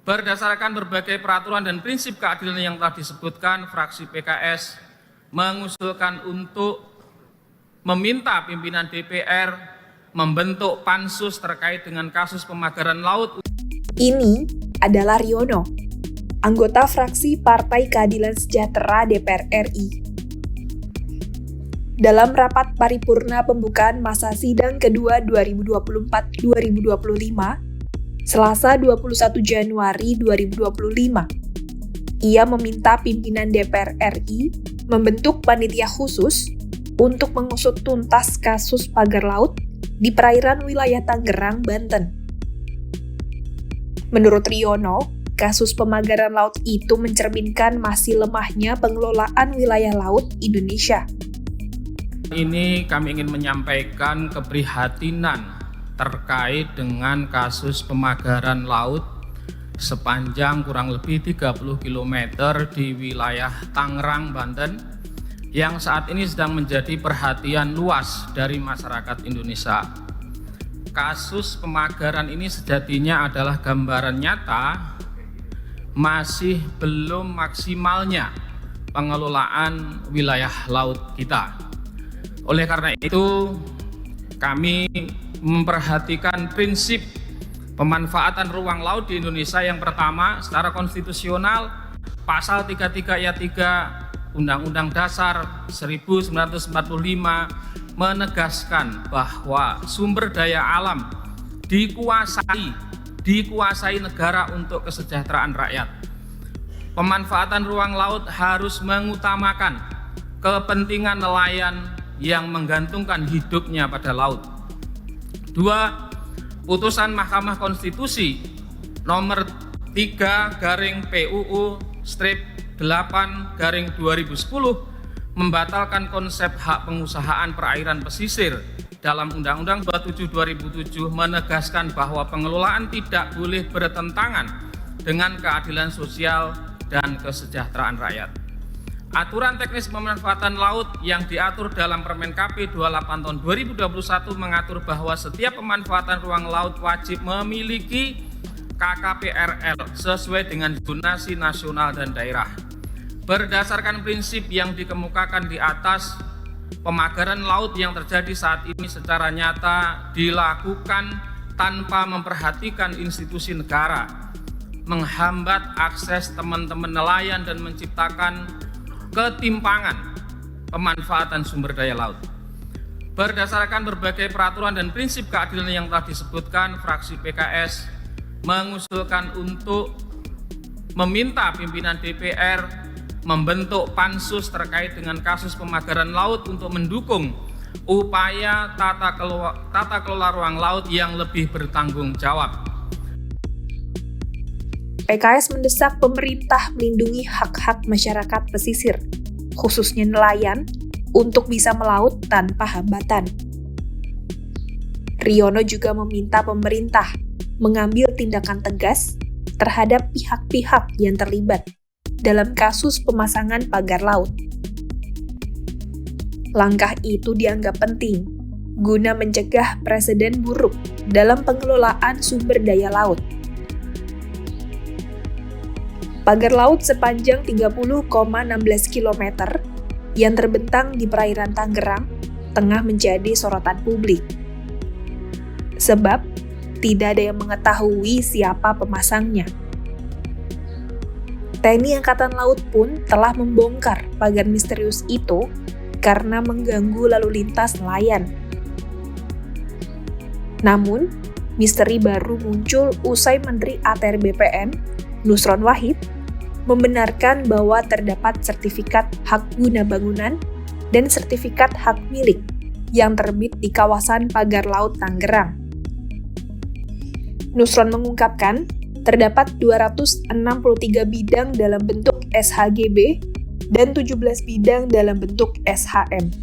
Berdasarkan berbagai peraturan dan prinsip keadilan yang telah disebutkan, fraksi PKS mengusulkan untuk meminta pimpinan DPR membentuk pansus terkait dengan kasus pemagaran laut. Ini adalah Riono, anggota fraksi Partai Keadilan Sejahtera DPR RI. Dalam rapat paripurna pembukaan masa sidang kedua 2024-2025, Selasa 21 Januari 2025, ia meminta pimpinan DPR RI membentuk panitia khusus untuk mengusut tuntas kasus pagar laut di perairan wilayah Tangerang, Banten. Menurut Riono, kasus pemagaran laut itu mencerminkan masih lemahnya pengelolaan wilayah laut Indonesia. Ini kami ingin menyampaikan keprihatinan terkait dengan kasus pemagaran laut sepanjang kurang lebih 30 km di wilayah Tangerang, Banten, yang saat ini sedang menjadi perhatian luas dari masyarakat Indonesia. Kasus pemagaran ini sejatinya adalah gambaran nyata masih belum maksimalnya pengelolaan wilayah laut kita. Oleh karena itu, kami memperhatikan prinsip pemanfaatan ruang laut di Indonesia. Yang pertama, secara konstitusional, pasal 33 ayat 3 Undang-Undang Dasar 1945 menegaskan bahwa sumber daya alam dikuasai negara untuk kesejahteraan rakyat. Pemanfaatan ruang laut harus mengutamakan kepentingan nelayan yang menggantungkan hidupnya pada laut. 2. Putusan Mahkamah Konstitusi nomor 3/PUU/8/2010 membatalkan konsep hak pengusahaan perairan pesisir dalam Undang-Undang 27/2007, menegaskan bahwa pengelolaan tidak boleh bertentangan dengan keadilan sosial dan kesejahteraan rakyat. Aturan teknis pemanfaatan laut yang diatur dalam Permen KP 28 tahun 2021 mengatur bahwa setiap pemanfaatan ruang laut wajib memiliki KKPRL sesuai dengan zonasi nasional dan daerah. Berdasarkan prinsip yang dikemukakan di atas, pemagaran laut yang terjadi saat ini secara nyata dilakukan tanpa memperhatikan institusi negara, menghambat akses teman-teman nelayan dan menciptakan ketimpangan pemanfaatan sumber daya laut. Berdasarkan berbagai peraturan dan prinsip keadilan yang telah disebutkan, fraksi PKS mengusulkan untuk meminta pimpinan DPR membentuk pansus terkait dengan kasus pemagaran laut untuk mendukung upaya tata kelola ruang laut yang lebih bertanggung jawab. PKS mendesak pemerintah melindungi hak-hak masyarakat pesisir, khususnya nelayan, untuk bisa melaut tanpa hambatan. Riono juga meminta pemerintah mengambil tindakan tegas terhadap pihak-pihak yang terlibat dalam kasus pemasangan pagar laut. Langkah itu dianggap penting guna mencegah preseden buruk dalam pengelolaan sumber daya laut. Pagar laut sepanjang 30,16 km yang terbentang di perairan Tangerang tengah menjadi sorotan publik. Sebab tidak ada yang mengetahui siapa pemasangnya. TNI Angkatan Laut pun telah membongkar pagar misterius itu karena mengganggu lalu lintas nelayan. Namun, misteri baru muncul usai Menteri ATR BPN, Nusron Wahid, membenarkan bahwa terdapat sertifikat hak guna bangunan dan sertifikat hak milik yang terbit di kawasan pagar laut Tangerang. Nusron mengungkapkan, terdapat 263 bidang dalam bentuk SHGB dan 17 bidang dalam bentuk SHM.